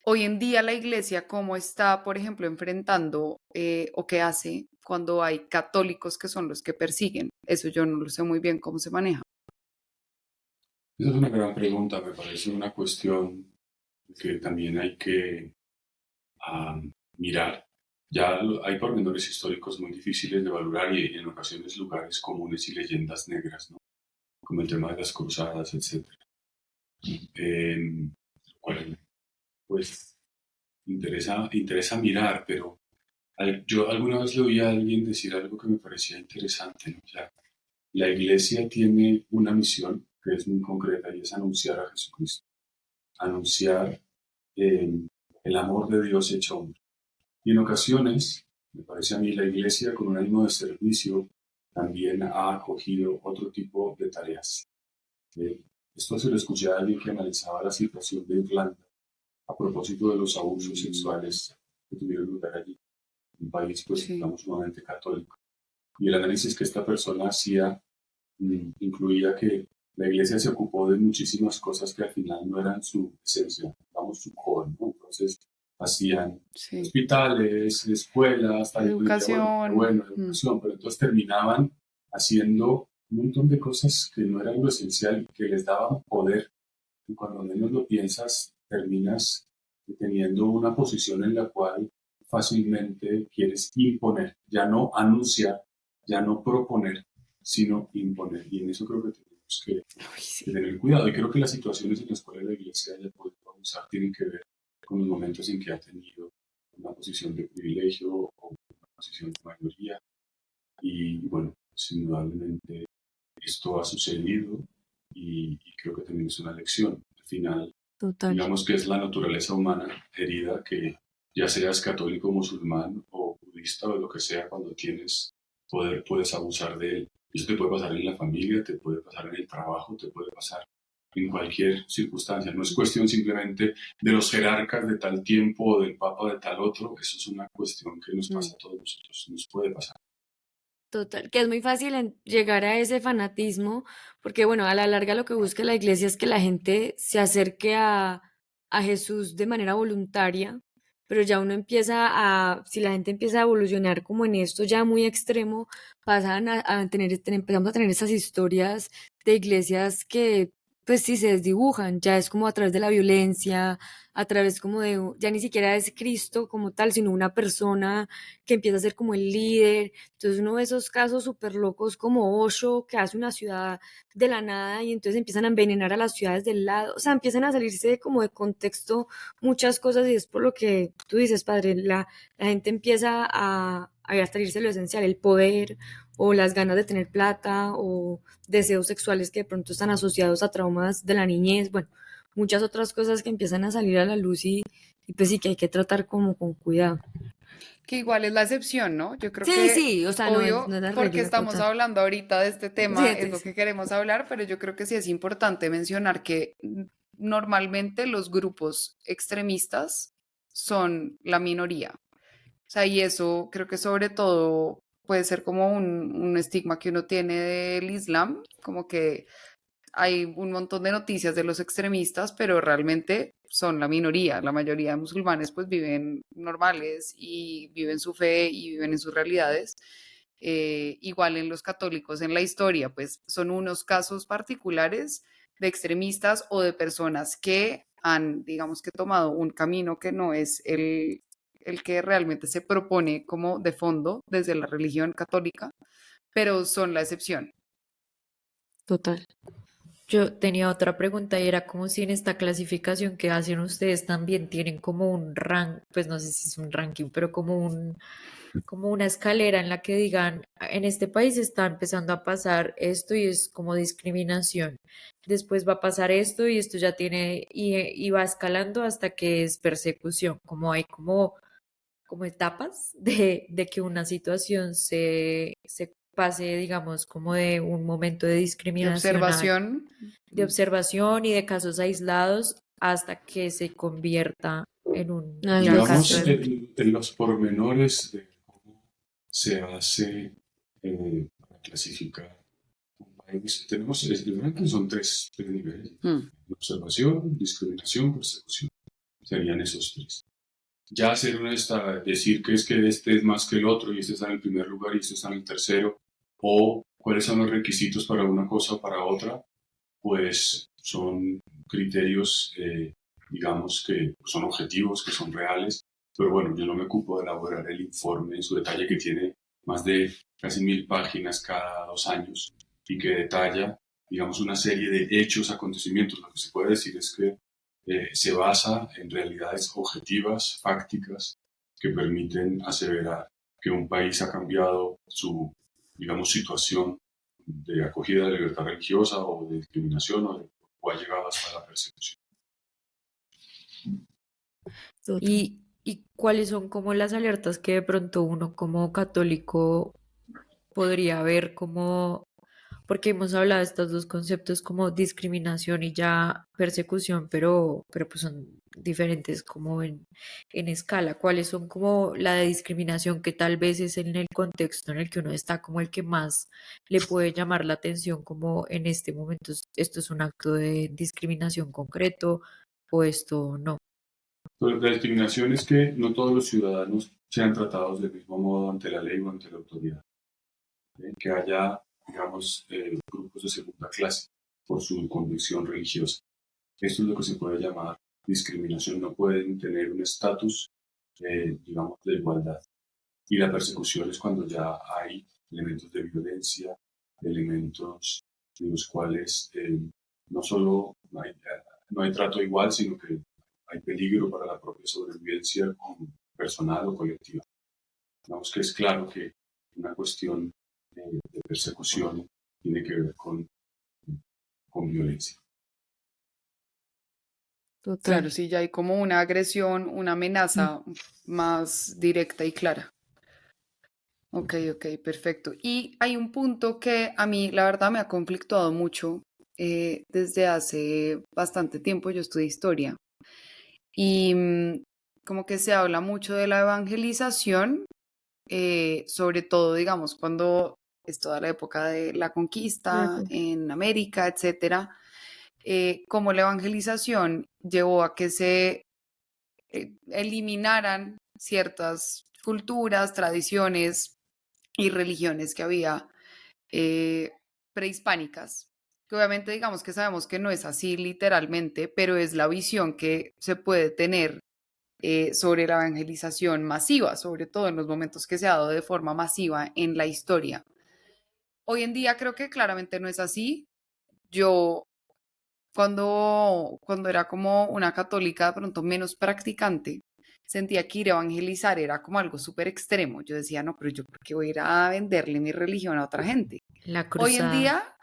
hoy en día la iglesia, ¿cómo está, por ejemplo, enfrentando o qué hace cuando hay católicos que son los que persiguen? Eso yo no lo sé muy bien cómo se maneja. Esa es una gran pregunta, me parece una cuestión que también hay que mirar. Hay pormenores históricos muy difíciles de valorar y en ocasiones lugares comunes y leyendas negras, ¿no? Como el tema de las cruzadas, etc. Lo cual, pues, interesa mirar, pero yo alguna vez le oí a alguien decir algo que me parecía interesante, ¿no? O sea, la iglesia tiene una misión que es muy concreta y es anunciar a Jesucristo, anunciar eh, el amor de Dios hecho hombre. Y en ocasiones, me parece a mí, la iglesia con un ánimo de servicio también ha acogido otro tipo de tareas. Eh, Esto se lo escuché a alguien que analizaba la situación de Irlanda a propósito de los abusos sexuales que tuvieron lugar allí, un país, pues, Sí. digamos, sumamente católico. Y el análisis que esta persona hacía incluía que la iglesia se ocupó de muchísimas cosas que al final no eran su esencia, digamos, su core, ¿no? Entonces, hacían Sí. hospitales, escuelas, tal, y uno diría, bueno, qué Educación. bueno, educación, pero entonces terminaban haciendo un montón de cosas que no eran lo esencial y que les daban poder. Y cuando menos lo piensas, terminas teniendo una posición en la cual fácilmente quieres imponer, ya no anunciar, ya no proponer, sino imponer. Y en eso creo que tenemos Uy, sí. que tener cuidado. Y creo que las situaciones en las cuales la iglesia haya podido abusar tienen que ver con los momentos en que ha tenido una posición de privilegio o una posición de mayoría. Y bueno, pues, indudablemente esto ha sucedido y creo que también es una lección. Al final, Total. digamos que es la naturaleza humana herida que ya seas católico, musulmán o budista o lo que sea, cuando tienes poder puedes abusar de él. Eso te puede pasar en la familia, te puede pasar en el trabajo, te puede pasar en cualquier circunstancia. No es cuestión simplemente de los jerarcas de tal tiempo o del papa de tal otro. Eso es una cuestión que nos pasa a todos nosotros, nos puede pasar. Total, que es muy fácil llegar a ese fanatismo, porque bueno, a la larga lo que busca la iglesia es que la gente se acerque a Jesús de manera voluntaria, pero ya uno empieza si la gente empieza a evolucionar como en esto ya muy extremo, pasan empezamos a tener esas historias de iglesias que pues sí se desdibujan, ya es como a través de la violencia, a través como ya ni siquiera es Cristo como tal, sino una persona que empieza a ser como el líder. Entonces uno ve esos casos súper locos como Osho, que hace una ciudad de la nada y entonces empiezan a envenenar a las ciudades del lado, o sea, empiezan a salirse como de contexto muchas cosas y es por lo que tú dices, padre, la gente empieza a salirse de lo esencial, el poder o las ganas de tener plata o deseos sexuales que de pronto están asociados a traumas de la niñez, bueno, muchas otras cosas que empiezan a salir a la luz y pues sí que hay que tratar como con cuidado. Que igual es la excepción, ¿no? Yo creo Sí, que, sí, o sea, no es obvio, la porque regla estamos total. hablando ahorita de este Sí, tema, es lo sí. que queremos hablar, pero yo creo que sí es importante mencionar que normalmente los grupos extremistas son la minoría. O sea, y eso creo que sobre todo puede ser como un estigma que uno tiene del Islam, como que hay un montón de noticias de los extremistas, pero realmente son la minoría. La mayoría de musulmanes pues viven normales y viven su fe y viven en sus realidades. Igual en los católicos en la historia, pues son unos casos particulares de extremistas o de personas que han, digamos que tomado un camino que no es el que realmente se propone como de fondo desde la religión católica, pero son la excepción. Total. Yo tenía otra pregunta y era como si en esta clasificación que hacen ustedes también tienen como un rank, pues no sé si es un ranking, pero como una escalera en la que digan, en este país está empezando a pasar esto y es como discriminación. Después va a pasar esto y esto ya tiene, y va escalando hasta que es persecución, como hay como etapas de que una situación se pase, digamos, como de un momento de De discriminación observación. de observación y de casos aislados hasta que se convierta en Algo ya caso Digamos, de... extremo. en los pormenores de cómo se hace para clasificar un país, tenemos, el ranking son tres niveles: observación, discriminación, persecución. Serían esos tres. Ya hacer decir que es que este es más que el otro y este está en el primer lugar y este está en el tercero, o cuáles son los requisitos para una cosa o para otra, pues son criterios, digamos, que son objetivos, que son reales, pero bueno, yo no me ocupo de elaborar el informe en su detalle, que tiene más de casi 1000 páginas cada 2 años y que detalla, digamos, una serie de hechos, acontecimientos. Lo que se puede decir es que se basa en realidades objetivas, fácticas, que permiten aseverar que un país ha cambiado su, digamos, situación de acogida de libertad religiosa o de discriminación o ha llegado hasta la persecución. Total. ¿Y cuáles son como las alertas que de pronto uno como católico podría ver como, porque hemos hablado de estos dos conceptos como discriminación y ya persecución, pero pues son diferentes como en escala. ¿Cuáles son como la de discriminación que tal vez es en el contexto en el que uno está como el que más le puede llamar la atención, como en este momento esto es un acto de discriminación concreto o esto no? Entonces, la discriminación es que no todos los ciudadanos sean tratados del mismo modo ante la ley o ante la autoridad. Que haya, digamos, grupos de segunda clase por su convicción religiosa. Esto es lo que se puede llamar discriminación. No pueden tener un estatus, digamos, de igualdad. Y la persecución es cuando ya hay elementos de violencia, elementos en los cuales no solo no hay trato igual, sino que hay peligro para la propia sobrevivencia personal o colectiva. Digamos que es claro que una cuestión de persecución tiene que ver con violencia. Total. Claro, sí, ya hay como una agresión, una Mm. amenaza más directa y clara. Ok, ok, perfecto. Y hay un punto que a mí, la verdad, me ha conflictuado mucho desde hace bastante tiempo. Yo estudié historia y como que se habla mucho de la evangelización, sobre todo, digamos, cuando es toda la época de la conquista en América, etcétera, cómo la evangelización llevó a que se eliminaran ciertas culturas, tradiciones y religiones que había prehispánicas. Que obviamente digamos que sabemos que no es así literalmente, pero es la visión que se puede tener sobre la evangelización masiva, sobre todo en los momentos que se ha dado de forma masiva en la historia. Hoy en día creo que claramente no es así. Yo cuando era como una católica de pronto menos practicante, sentía que ir a evangelizar era como algo súper extremo. Yo decía, no, pero yo por qué voy a ir a venderle mi religión a otra gente. La Hoy en cruzada. día,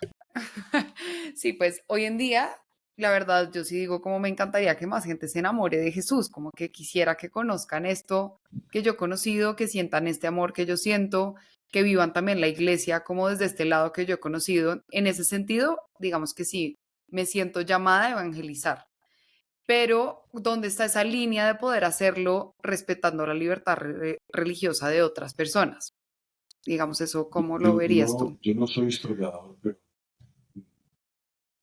sí, pues hoy en día, la verdad, yo sí digo como me encantaría que más gente se enamore de Jesús, como que quisiera que conozcan esto que yo he conocido, que sientan este amor que yo siento, que vivan también la iglesia como desde este lado que yo he conocido. En ese sentido, digamos que sí, me siento llamada a evangelizar. Pero, ¿dónde está esa línea de poder hacerlo respetando la libertad religiosa de otras personas? Digamos eso, ¿cómo lo verías tú? Yo no soy historiador, pero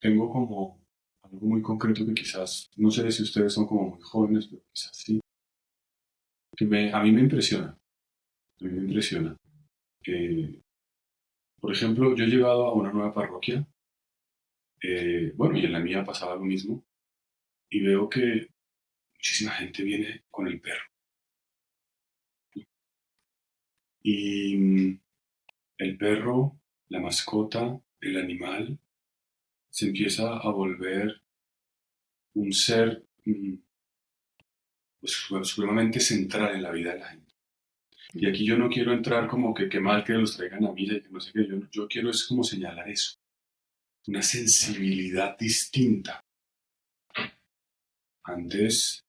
tengo como algo muy concreto que quizás, no sé si ustedes son como muy jóvenes, pero quizás sí, a mí me impresiona. A mí me impresiona. Por ejemplo, yo he llegado a una nueva parroquia, bueno, y en la mía pasaba lo mismo, y veo que muchísima gente viene con el perro. Y el perro, la mascota, el animal, se empieza a volver un ser pues, supremamente central en la vida de la gente. Y aquí yo no quiero entrar como que qué mal que los traigan a misa y que no sé qué, yo quiero es como señalar eso, una sensibilidad distinta. Antes,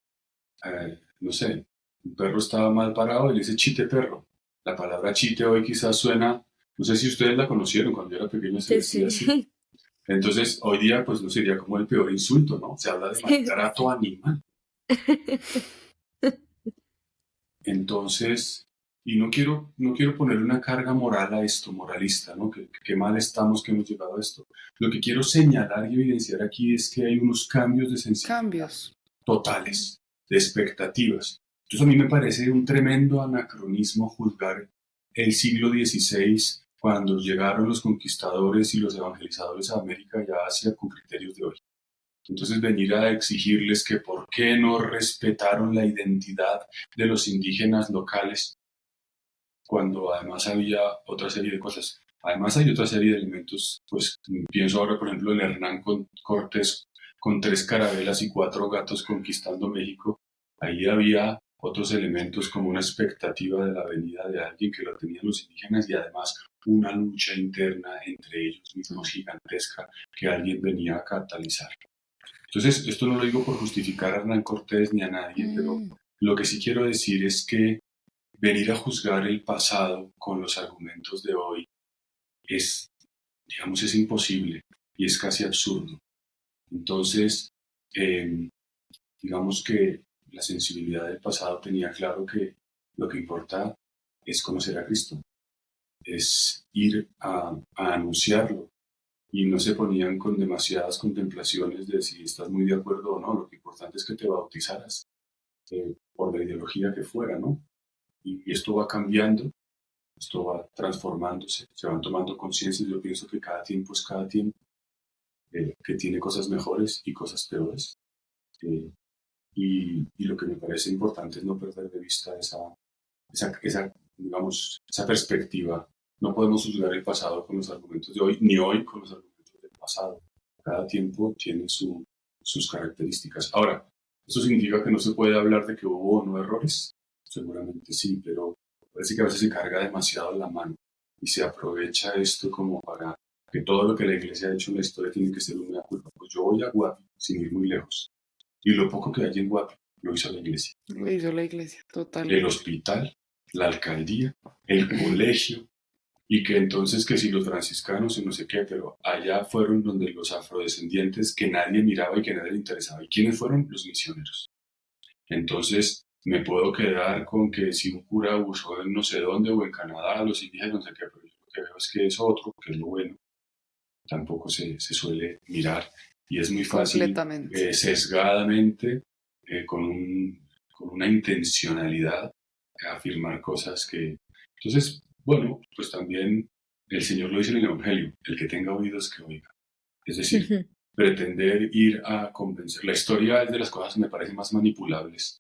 no sé, un perro estaba mal parado y le dice chite perro. La palabra chite hoy quizás suena, no sé si ustedes la conocieron, cuando yo era pequeño se decía así. Entonces, hoy día, pues no sería como el peor insulto, ¿no? Se habla de maltrato animal. Entonces, y no quiero poner una carga moral a esto, moralista, ¿no? Que mal estamos que hemos llegado a esto. Lo que quiero señalar y evidenciar aquí es que hay unos cambios de sensibilidad Cambios. totales, de expectativas. Entonces, a mí me parece un tremendo anacronismo juzgar el siglo XVI cuando llegaron los conquistadores y los evangelizadores a América y a Asia con criterios de hoy. Entonces venir a exigirles que por qué no respetaron la identidad de los indígenas locales, cuando además había otra serie de cosas. Además hay otra serie de elementos, pues pienso ahora por ejemplo en Hernán Cortés con 3 carabelas y 4 gatos conquistando México. Ahí había otros elementos como una expectativa de la venida de alguien que lo tenían los indígenas y además una lucha interna entre ellos mismos gigantesca que alguien venía a catalizar. Entonces, esto no lo digo por justificar a Hernán Cortés ni a nadie, pero lo que sí quiero decir es que venir a juzgar el pasado con los argumentos de hoy es, digamos, es imposible y es casi absurdo. Entonces, digamos que la sensibilidad del pasado tenía claro que lo que importa es conocer a Cristo, es ir a anunciarlo, y no se ponían con demasiadas contemplaciones de si estás muy de acuerdo o no. Lo que importante es que te bautizaras por la ideología que fuera, ¿no? Y esto va cambiando, esto va transformándose, se van tomando conciencia. Yo pienso que cada tiempo es cada tiempo, que tiene cosas mejores y cosas peores. Y lo que me parece importante es no perder de vista digamos, esa perspectiva. No podemos juzgar el pasado con los argumentos de hoy, ni hoy con los argumentos del pasado. Cada tiempo tiene sus características. Ahora, ¿eso significa que no se puede hablar de que hubo o no errores? Seguramente sí, pero parece que a veces se carga demasiado la mano y se aprovecha esto como para que todo lo que la iglesia ha hecho en la historia tiene que ser una culpa. Pues yo voy a Guapi, sin ir muy lejos, y lo poco que hay en Guapi lo hizo la iglesia. Lo hizo la iglesia, El totalmente. hospital, la alcaldía, el colegio, y que entonces que si los franciscanos y no sé qué, pero allá fueron donde los afrodescendientes que nadie miraba y que nadie le interesaba. ¿Y quiénes fueron? Los misioneros. Entonces me puedo quedar con que si un cura abusó en no sé dónde o en Canadá, los indígenas no sé qué, pero yo lo que veo es que es otro, que es lo bueno, tampoco se suele mirar y es muy fácil Completamente. sesgadamente, con con una intencionalidad a afirmar cosas que... Entonces, bueno, pues también el Señor lo dice en el Evangelio, el que tenga oídos que oiga. Es decir, pretender ir a convencer. La historia es de las cosas que me parecen más manipulables.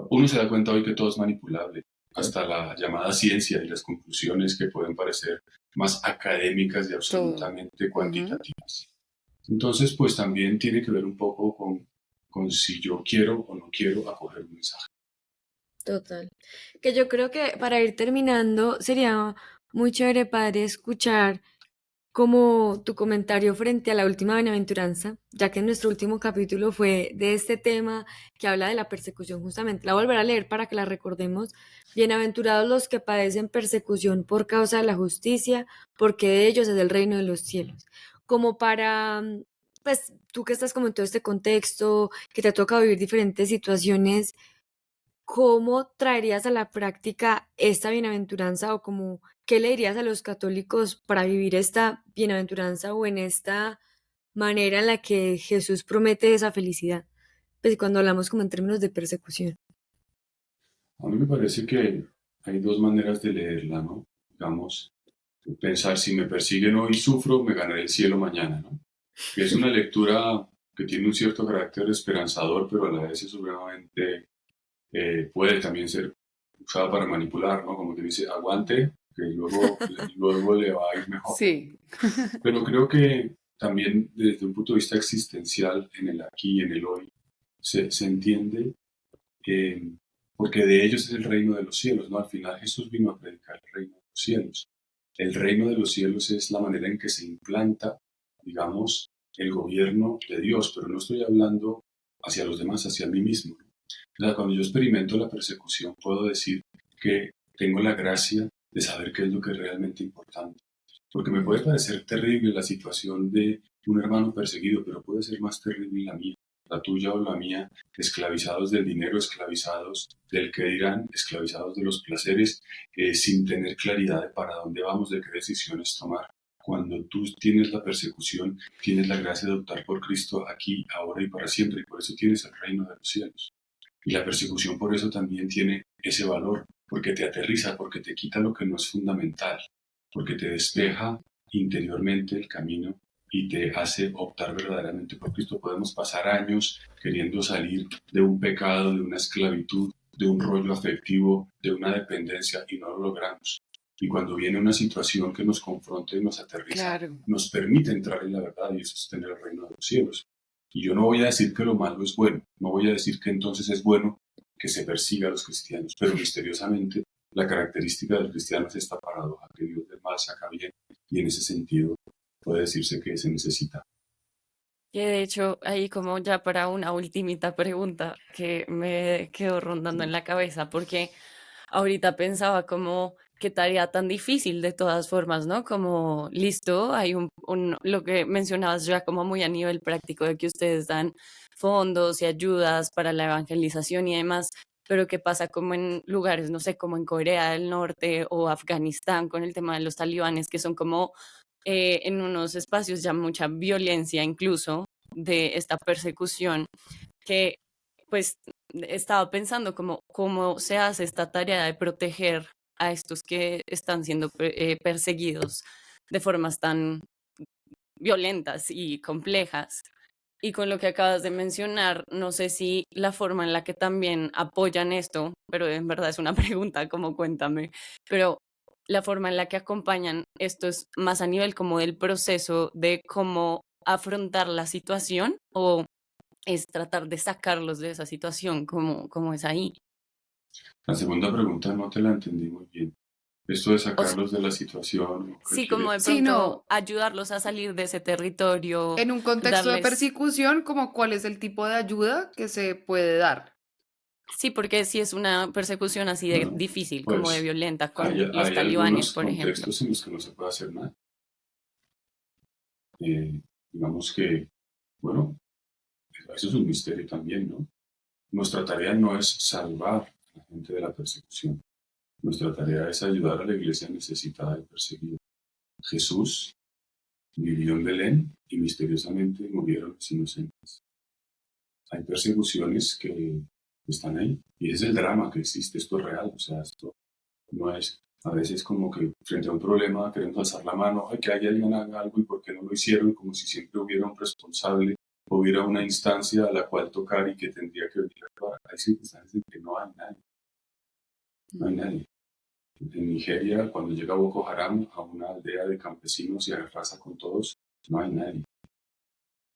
Uno se da cuenta hoy que todo es manipulable, hasta la llamada ciencia y las conclusiones que pueden parecer más académicas y absolutamente cuantitativas. Entonces, pues también tiene que ver un poco con si yo quiero o no quiero acoger un mensaje. Total. Que yo creo que para ir terminando sería muy chévere, padre, escuchar como tu comentario frente a la última bienaventuranza, ya que nuestro último capítulo fue de este tema que habla de la persecución justamente. La voy a volver a leer para que la recordemos. Bienaventurados los que padecen persecución por causa de la justicia, porque de ellos es el reino de los cielos. Como para, pues tú que estás como en todo este contexto, que te ha tocado vivir diferentes situaciones, ¿cómo traerías a la práctica esta bienaventuranza o como qué le dirías a los católicos para vivir esta bienaventuranza o en esta manera en la que Jesús promete esa felicidad? Pues cuando hablamos como en términos de persecución. A mí me parece que hay dos maneras de leerla, ¿no? Digamos, pensar si me persiguen hoy y sufro, me ganaré el cielo mañana, ¿no? Que es una lectura que tiene un cierto carácter esperanzador, pero a la vez es supremamente, puede también ser usada para manipular, ¿no? Como que dice, aguante, que luego le va a ir mejor. Sí. Pero creo que también desde un punto de vista existencial, en el aquí y en el hoy, se entiende porque de ellos es el reino de los cielos, ¿no? Al final Jesús vino a predicar el reino de los cielos. El reino de los cielos es la manera en que se implanta, digamos, el gobierno de Dios, pero no estoy hablando hacia los demás, hacia mí mismo. O sea, cuando yo experimento la persecución, puedo decir que tengo la gracia de saber qué es lo que es realmente importante. Porque me puede parecer terrible la situación de un hermano perseguido, pero puede ser más terrible la mía, la tuya o la mía, esclavizados del dinero, esclavizados del que dirán, esclavizados de los placeres, sin tener claridad de para dónde vamos, de qué decisiones tomar. Cuando tú tienes la persecución, tienes la gracia de optar por Cristo aquí, ahora y para siempre, y por eso tienes el reino de los cielos. Y la persecución por eso también tiene ese valor, porque te aterriza, porque te quita lo que no es fundamental, porque te despeja interiormente el camino y te hace optar verdaderamente por Cristo. Podemos pasar años queriendo salir de un pecado, de una esclavitud, de un rollo afectivo, de una dependencia y no lo logramos. Y cuando viene una situación que nos confronta y nos aterriza, nos permite entrar en la verdad y eso es tener el reino de los cielos. Y yo no voy a decir que lo malo es bueno, no voy a decir que entonces es bueno que se persiga a los cristianos, pero misteriosamente la característica del cristiano es esta paradoja, que Dios del mal saca bien, y en ese sentido puede decirse que se necesita. Que de hecho, ahí como ya para una ultimita pregunta que me quedó rondando en la cabeza, porque ahorita pensaba como qué tarea tan difícil de todas formas, ¿no? Como listo, hay lo que mencionabas ya como muy a nivel práctico de que ustedes dan fondos y ayudas para la evangelización y demás, pero qué pasa como en lugares, no sé, como en Corea del Norte o Afganistán con el tema de los talibanes, que son como en unos espacios ya mucha violencia incluso de esta persecución que pues estaba pensando como cómo se hace esta tarea de proteger a estos que están siendo perseguidos de formas tan violentas y complejas. Y con lo que acabas de mencionar, no sé si la forma en la que también apoyan esto, pero en verdad es una pregunta, como cuéntame, pero la forma en la que acompañan esto es más a nivel como del proceso de cómo afrontar la situación o es tratar de sacarlos de esa situación, como es ahí. La segunda pregunta no te la entendí muy bien. Esto de O sea, sacarlos de la situación, ¿qué sí, como quiere? de Sí, pronto no. ayudarlos a salir de ese territorio, En un contexto de darles, persecución, como cuál es el tipo de ayuda que se puede dar. sí, porque si es una persecución así de Bueno, difícil, como de pues violenta hay, con los hay talibanes, algunos por ejemplo. contextos en los que no se puede hacer nada. Digamos que, bueno, eso es un misterio también, ¿no? Nuestra tarea no es salvar a la gente de la persecución. Nuestra tarea es ayudar a la iglesia necesitada y perseguida. Jesús vivió en Belén y misteriosamente murieron los inocentes. Hay persecuciones que están ahí. Y ese es el drama que existe, esto es real, o sea, esto no es, a veces como que frente a un problema queremos alzar la mano, ay, que alguien haga algo y por qué no lo hicieron, como si siempre hubiera un responsable, hubiera una instancia a la cual tocar y que tendría que venir a actuar. Hay circunstancias en que no hay nadie, no hay nadie. En Nigeria, cuando llega Boko Haram a una aldea de campesinos y arrasa con todos, no hay nadie.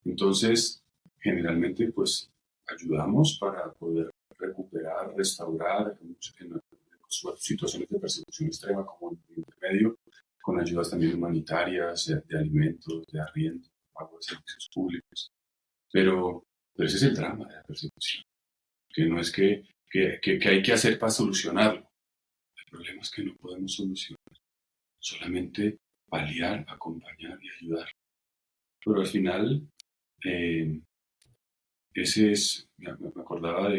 Entonces, generalmente, pues, ayudamos para poder recuperar, restaurar en situaciones de persecución extrema como en el medio, con ayudas también humanitarias, de alimentos, de arriendo, pago de servicios públicos. Pero ese es el drama de la persecución, que no es que hay que hacer para solucionarlo. El problema es que no podemos solucionar, solamente paliar, acompañar y ayudar. Pero al final, ese es, me acordaba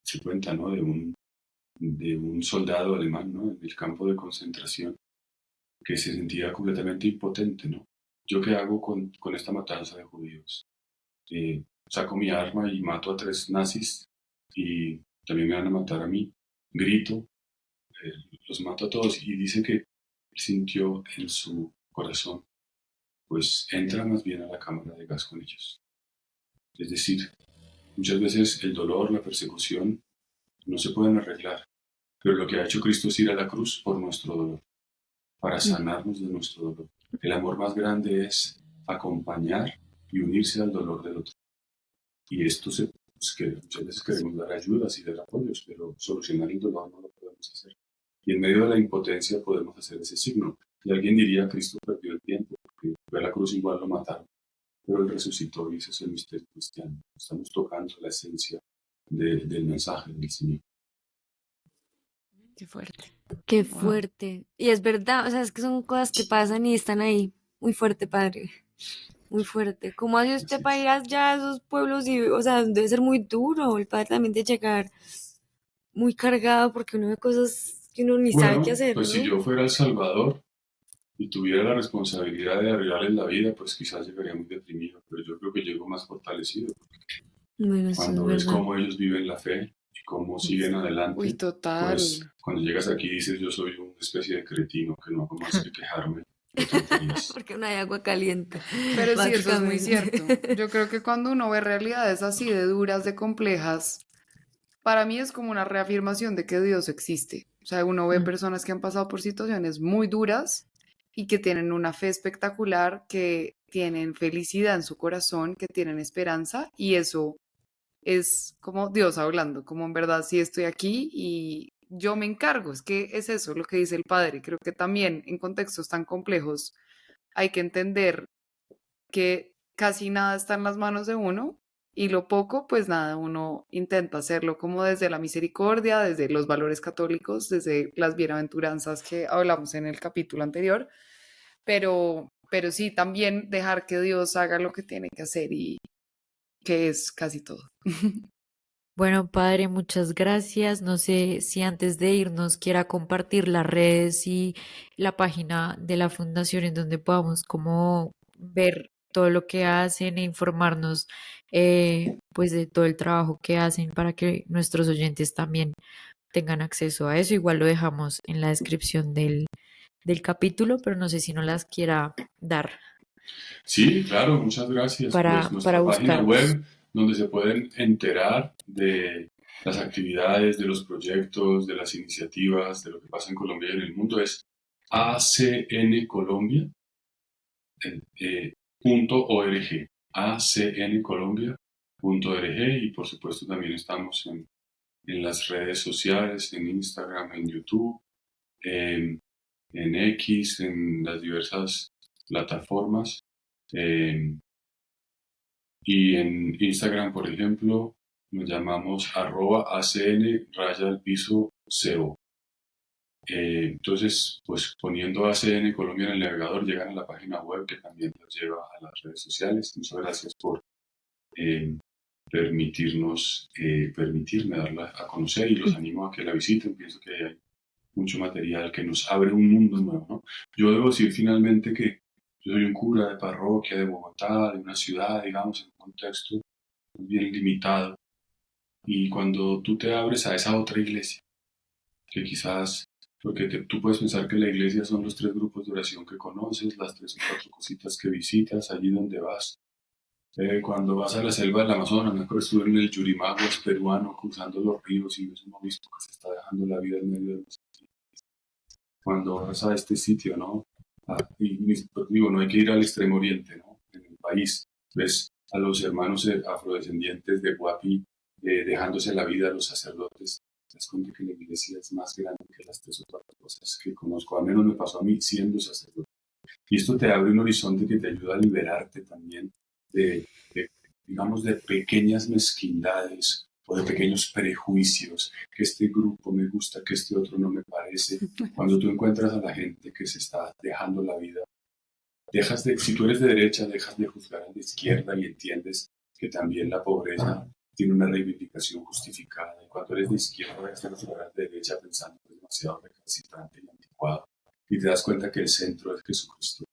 se cuenta, ¿no? de un soldado alemán, ¿no? En el campo de concentración, que se sentía completamente impotente, ¿no? ¿Yo qué hago con esta matanza de judíos? Saco mi arma y mato a 3 nazis y también me van a matar a mí. Grito, los mato a todos, y dice que sintió en su corazón, pues entra más bien a la cámara de gas con ellos. Es decir, muchas veces el dolor, la persecución, no se pueden arreglar, pero lo que ha hecho Cristo es ir a la cruz por nuestro dolor, para sanarnos de nuestro dolor. El amor más grande es acompañar y unirse al dolor del otro. Y esto pues que muchas veces queremos dar ayudas y dar apoyos, pero solucionar el dolor no lo podemos hacer. Y en medio de la impotencia podemos hacer ese signo. Y alguien diría, Cristo perdió el tiempo, porque fue a la cruz igual lo mataron, pero Él resucitó y ese es el misterio cristiano. Estamos tocando la esencia del mensaje del Señor. Qué fuerte. Qué Wow. fuerte. Y es verdad, o sea, es que son cosas que pasan y están ahí. Muy fuerte, padre. Muy fuerte. ¿Cómo hace usted Así para es. ir allá a esos pueblos? Y, o sea, debe ser muy duro. El padre también de llegar muy cargado porque uno ve cosas que uno ni sabe qué Bueno, hacer, pues si ¿no? yo fuera El Salvador y tuviera la responsabilidad de arreglarles la vida, pues quizás llegaría muy deprimido, pero yo creo que llego más fortalecido. Bueno, eso es Cuando ves verdad. cómo ellos viven la fe y cómo siguen Uy, adelante, total. pues cuando llegas aquí dices, yo soy una especie de cretino que no hago más que quejarme de tonterías. Porque no hay agua caliente, Pero sí, eso es muy básicamente. cierto. Yo creo que cuando uno ve realidades así de duras, de complejas, para mí es como una reafirmación de que Dios existe. O sea, uno ve Mm. personas que han pasado por situaciones muy duras y que tienen una fe espectacular, que tienen felicidad en su corazón, que tienen esperanza, y eso es como Dios hablando, como en verdad sí estoy aquí y yo me encargo. Es que es eso lo que dice el Padre. Creo que también en contextos tan complejos hay que entender que casi nada está en las manos de uno, y lo poco, pues nada, uno intenta hacerlo como desde la misericordia, desde los valores católicos, desde las bienaventuranzas que hablamos en el capítulo anterior, pero sí, también dejar que Dios haga lo que tiene que hacer, y que es casi todo. Bueno, padre, muchas gracias. No sé si antes de irnos quiera compartir las redes y la página de la fundación en donde podamos como ver todo lo que hacen e informarnos pues de todo el trabajo que hacen para que nuestros oyentes también tengan acceso a eso. Igual lo dejamos en la descripción del capítulo, pero no sé si no las quiera dar Sí, claro, muchas gracias. Pues para nuestra página buscarlos. web, donde se pueden enterar de las actividades, de los proyectos, de las iniciativas, de lo que pasa en Colombia y en el mundo, es acncolombia.org. acncolombia.org, y por supuesto también estamos en las redes sociales, en Instagram, en YouTube, en X, en las diversas plataformas. Y en Instagram, por ejemplo, nos llamamos @acn_co. Entonces, pues poniendo ACN Colombia en el navegador, llegan a la página web que también los lleva a las redes sociales. Muchas gracias por permitirme darla a conocer, y los animo a que la visiten. Pienso que hay mucho material que nos abre un mundo nuevo, ¿no? Yo debo decir finalmente que yo soy un cura de parroquia de Bogotá, de una ciudad, digamos, en un contexto bien limitado, Y cuando tú te abres a esa otra iglesia, que quizás, porque tú puedes pensar que la iglesia son los 3 grupos de oración que conoces, las 3 o 4 cositas que visitas, allí donde vas. Cuando vas a la selva del Amazonas, me acuerdo, estuve en el Yurimaguas peruano, cruzando los ríos y ves un obispo que se está dejando la vida en medio de los... Cuando vas a este sitio, ¿no? Digo, no hay que ir al extremo oriente, ¿no? En el país, ves a los hermanos afrodescendientes de Guapi dejándose la vida a los sacerdotes. Te das cuenta que la iglesia es más grande que las 3 o 4 cosas que conozco. Al menos me pasó a mí siendo sacerdote. Y esto te abre un horizonte que te ayuda a liberarte también de, digamos, de pequeñas mezquindades o de pequeños prejuicios, que este grupo me gusta, que este otro no me parece. Cuando tú encuentras a la gente que se está dejando la vida, si tú eres de derecha, dejas de juzgar a la izquierda y entiendes que también la pobreza tiene una reivindicación justificada. Y cuando eres de izquierda, dejas de juzgar a la derecha pensando que es demasiado recalcitrante y anticuado. Y te das cuenta que el centro es Jesucristo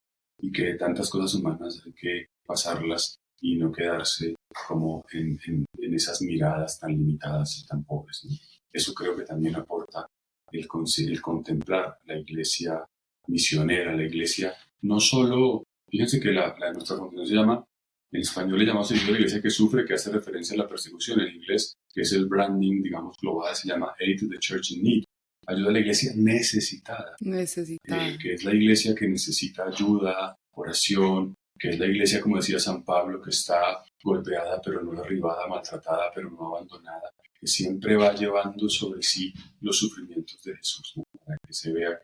y que tantas cosas humanas hay que pasarlas y no quedarse como en esas miradas tan limitadas y tan pobres, ¿no? Eso creo que también aporta el contemplar la iglesia misionera, la iglesia no solo, fíjense que la de nuestra congregación se llama, en español le llamamos la iglesia que sufre, que hace referencia a la persecución. En inglés, que es el branding, digamos, global, se llama Aid to the Church in Need. Ayuda a la iglesia necesitada, que es la iglesia que necesita ayuda, oración, que es la iglesia, como decía San Pablo, que está golpeada pero no derribada, maltratada pero no abandonada, que siempre va llevando sobre sí los sufrimientos de Jesús, ¿no? Para que se vea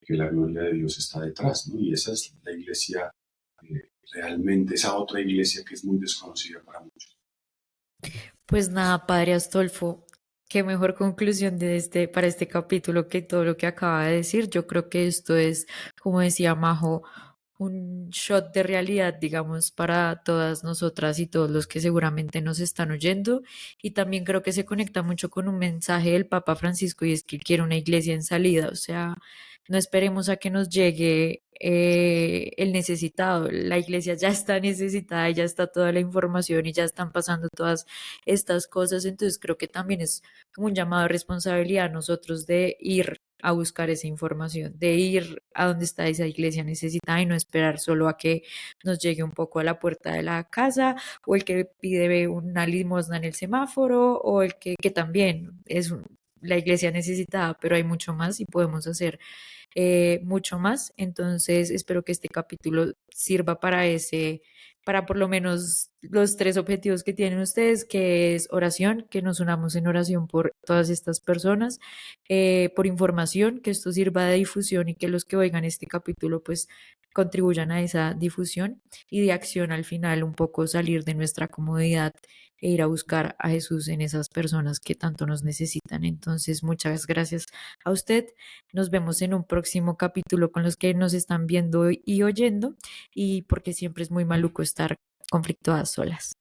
que la gloria de Dios está detrás, ¿no? Y esa es la iglesia, realmente, esa otra iglesia que es muy desconocida para muchos. Pues nada, Padre Astolfo, qué mejor conclusión para este capítulo que todo lo que acaba de decir. Yo creo que esto es, como decía Majo, un shot de realidad, digamos, para todas nosotras y todos los que seguramente nos están oyendo. Y también creo que se conecta mucho con un mensaje del Papa Francisco y es que él quiere una iglesia en salida. O sea, no esperemos a que nos llegue el necesitado. La iglesia ya está necesitada y ya está toda la información y ya están pasando todas estas cosas. Entonces creo que también es como un llamado de responsabilidad a nosotros de ir a buscar esa información, de ir a donde está esa iglesia necesitada y no esperar solo a que nos llegue un poco a la puerta de la casa o el que pide una limosna en el semáforo o el que también es la iglesia necesitada, pero hay mucho más y podemos hacer mucho más. Entonces espero que este capítulo sirva para por lo menos los 3 objetivos que tienen ustedes, que es oración, que nos unamos en oración por todas estas personas, por información, que esto sirva de difusión y que los que oigan este capítulo pues contribuyan a esa difusión y de acción al final un poco salir de nuestra comodidad e ir a buscar a Jesús en esas personas que tanto nos necesitan. Entonces, muchas gracias a usted. Nos vemos en un próximo capítulo con los que nos están viendo y oyendo y porque siempre es muy maluco estar conflictuadas solas.